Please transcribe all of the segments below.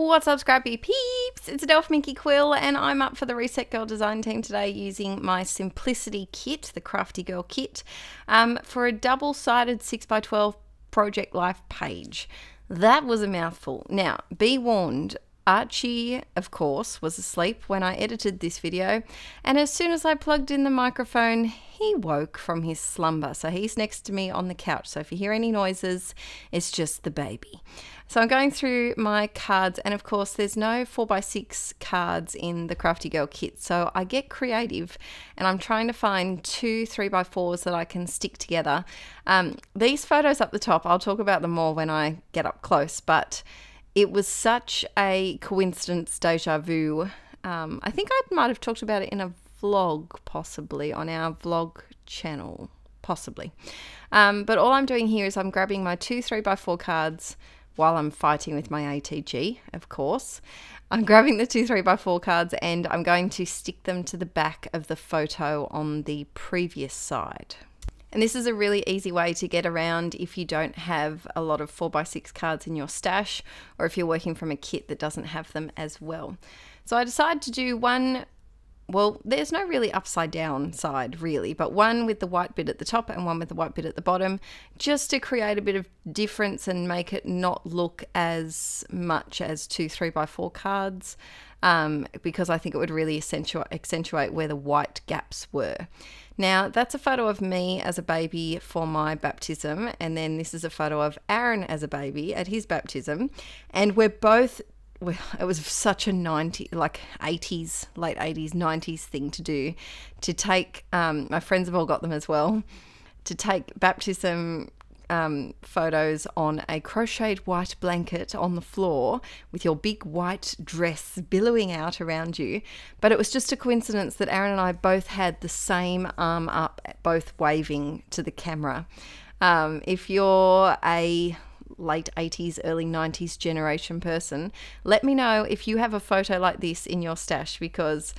What's up, scrappy peeps? It's Adele from Inkie Quill, and I'm up for the Reset Girl design team today using my Simplicity kit, the Crafty Girl kit, for a double-sided 6x12 Project Life page. That was a mouthful. Now, be warned, Archie, of course, was asleep when I edited this video, and as soon as I plugged in the microphone, he woke from his slumber. So he's next to me on the couch. So if you hear any noises, it's just the baby. So I'm going through my cards, and of course there's no 4x6 cards in the Crafty Girl kit. So I get creative and I'm trying to find two 3x4s that I can stick together. These photos up the top, I'll talk about them more when I get up close, but it was such a coincidence, deja vu. I think I might have talked about it in a vlog, possibly, on our vlog channel, possibly. But all I'm doing here is I'm grabbing my two 3x4 cards while I'm fighting with my ATG, of course. I'm grabbing the two 3x4 cards and I'm going to stick them to the back of the photo on the previous side. And this is a really easy way to get around if you don't have a lot of 4x6 cards in your stash, or if you're working from a kit that doesn't have them as well. So I decided to do one, well, there's no really upside down side really, but one with the white bit at the top and one with the white bit at the bottom, just to create a bit of difference and make it not look as much as two 3x4 cards, because I think it would really accentuate where the white gaps were. Now, that's a photo of me as a baby for my baptism, and then this is a photo of Aaron as a baby at his baptism, and we're both, well, it was such a 80s, late 80s, 90s thing to do, to take, my friends have all got them as well, to take baptism photos on a crocheted white blanket on the floor with your big white dress billowing out around you. But it was just a coincidence that Aaron and I both had the same arm up, both waving to the camera. If you're a late 80s, early 90s generation person, let me know if you have a photo like this in your stash, because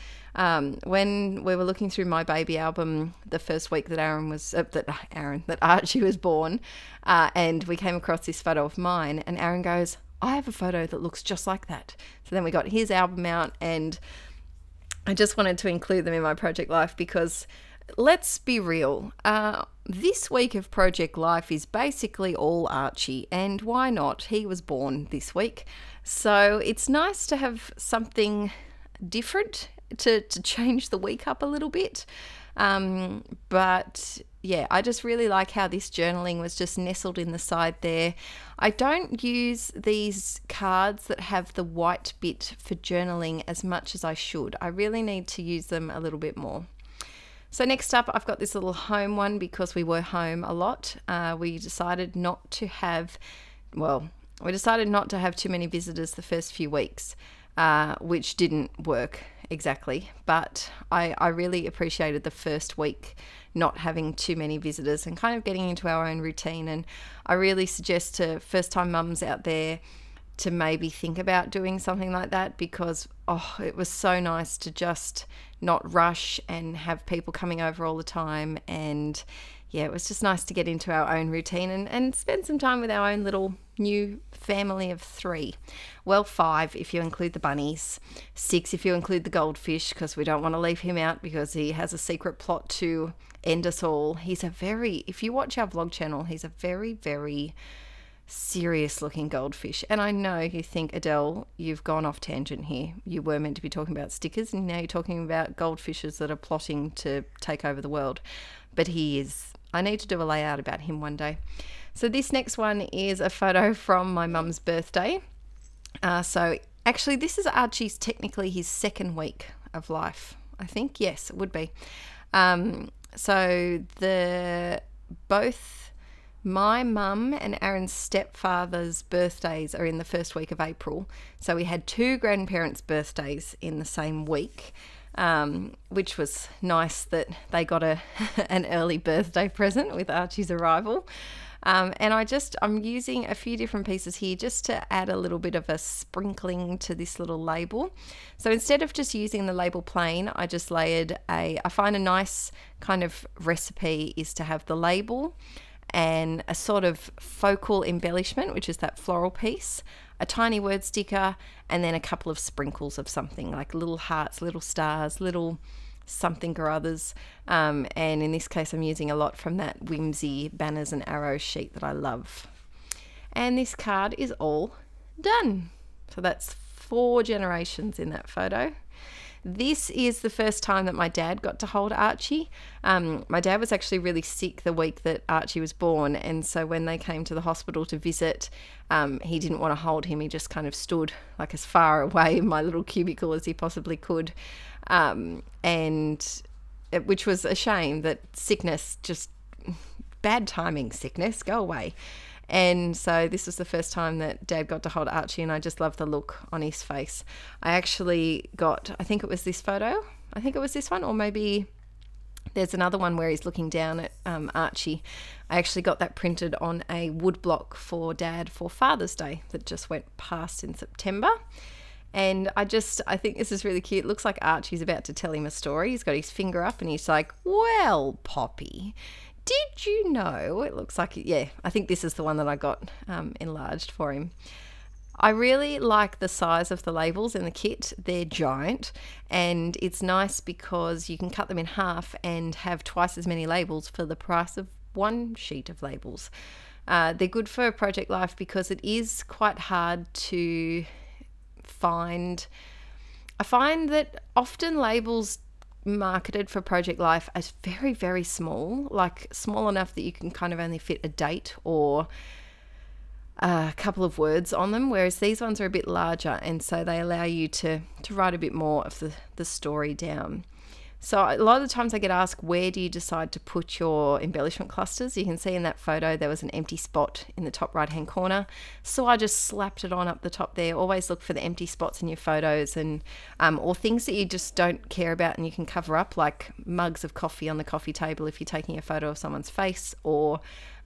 when we were looking through my baby album the first week that that Archie was born, and we came across this photo of mine, and Aaron goes, I have a photo that looks just like that. So then we got his album out, and I just wanted to include them in my Project Life because, let's be real, this week of Project Life is basically all Archie, and why not? He was born this week, so it's nice to have something different to change the week up a little bit. But yeah, I just really like how this journaling was just nestled in the side there. I don't use these cards that have the white bit for journaling as much as I should. I really need to use them a little bit more. So next up, I've got this little home one because we were home a lot. We decided not to have too many visitors the first few weeks, which didn't work exactly. But I really appreciated the first week not having too many visitors and kind of getting into our own routine. And I really suggest to first-time mums out there to maybe think about doing something like that, because it was so nice to just not rush and have people coming over all the time. And yeah, it was just nice to get into our own routine and spend some time with our own little new family of 3. Well, 5 if you include the bunnies, 6 if you include the goldfish, because we don't want to leave him out because he has a secret plot to end us all. If you watch our vlog channel, he's a very, very serious looking goldfish. And I know you think, Adele, you've gone off tangent here. You were meant to be talking about stickers, and now you're talking about goldfishes that are plotting to take over the world. But he is. I need to do a layout about him one day. So this next one is a photo from my mum's birthday. So actually this is Archie's, technically his 2nd week of life, I think. Yes, it would be. So both my mum and Aaron's stepfather's birthdays are in the 1st week of April. So we had 2 grandparents' birthdays in the same week, which was nice that they got an early birthday present with Archie's arrival. And I'm using a few different pieces here just to add a little bit of a sprinkling to this little label. So instead of just using the label plain, I just layered I find a nice kind of recipe is to have the label and a sort of focal embellishment, which is that floral piece, a tiny word sticker, and then a couple of sprinkles of something like little hearts, little stars, little something or others. And in this case, I'm using a lot from that Whimsy banners and arrows sheet that I love. And this card is all done. So that's 4 generations in that photo. This is the first time that my dad got to hold Archie. My dad was actually really sick the week that Archie was born, and so when they came to the hospital to visit, he didn't want to hold him. He just kind of stood like as far away in my little cubicle as he possibly could, which was a shame. That sickness, just bad timing sickness, go away. And so this was the first time that Dad got to hold Archie, and I just love the look on his face. I actually got, I think it was this photo. I think it was this one, or maybe there's another one where he's looking down at Archie. I actually got that printed on a wood block for Dad for Father's Day that just went past in September. And I think this is really cute. It looks like Archie's about to tell him a story. He's got his finger up and he's like, "Well, Poppy, did you know?" It looks like, yeah, I think this is the one that I got enlarged for him. I really like the size of the labels in the kit. They're giant, and it's nice because you can cut them in half and have twice as many labels for the price of 1 sheet of labels. They're good for Project Life because it is quite hard to find. I find that often labels marketed for Project Life as very, very small, like small enough that you can kind of only fit a date or a couple of words on them, whereas these ones are a bit larger, and so they allow you to write a bit more of the story down. So a lot of the times I get asked, where do you decide to put your embellishment clusters? You can see in that photo there was an empty spot in the top right hand corner, so I just slapped it on up the top there. Always look for the empty spots in your photos, and or things that you just don't care about and you can cover up, like mugs of coffee on the coffee table if you're taking a photo of someone's face, or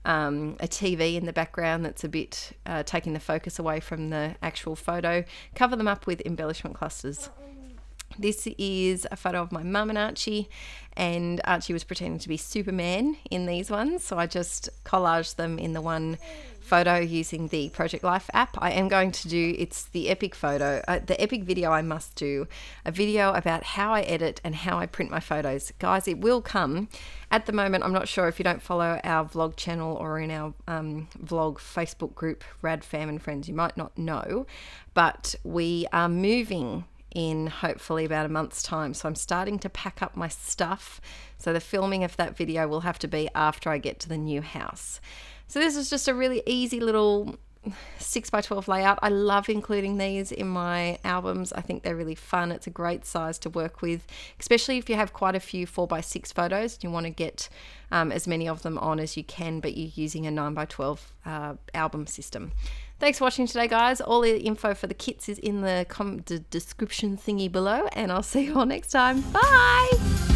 a TV in the background that's a bit taking the focus away from the actual photo. Cover them up with embellishment clusters. This is a photo of my mum and Archie, and Archie was pretending to be Superman in these ones, so I just collaged them in the one photo using the Project Life app. I am going to do, it's the epic photo, the epic video I must do, a video about how I edit and how I print my photos. Guys, it will come. At the moment, I'm not sure, if you don't follow our vlog channel or in our vlog Facebook group, Rad Fam and Friends, you might not know, but we are moving in hopefully about a month's time, so I'm starting to pack up my stuff, so the filming of that video will have to be after I get to the new house. So this is just a really easy little 6x12 layout. I love including these in my albums. I think they're really fun. It's a great size to work with, especially if you have quite a few 4x6 photos and you want to get as many of them on as you can, but you're using a 9x12 album system. Thanks for watching today, guys. All the info for the kits is in the description thingy below, and I'll see you all next time. Bye!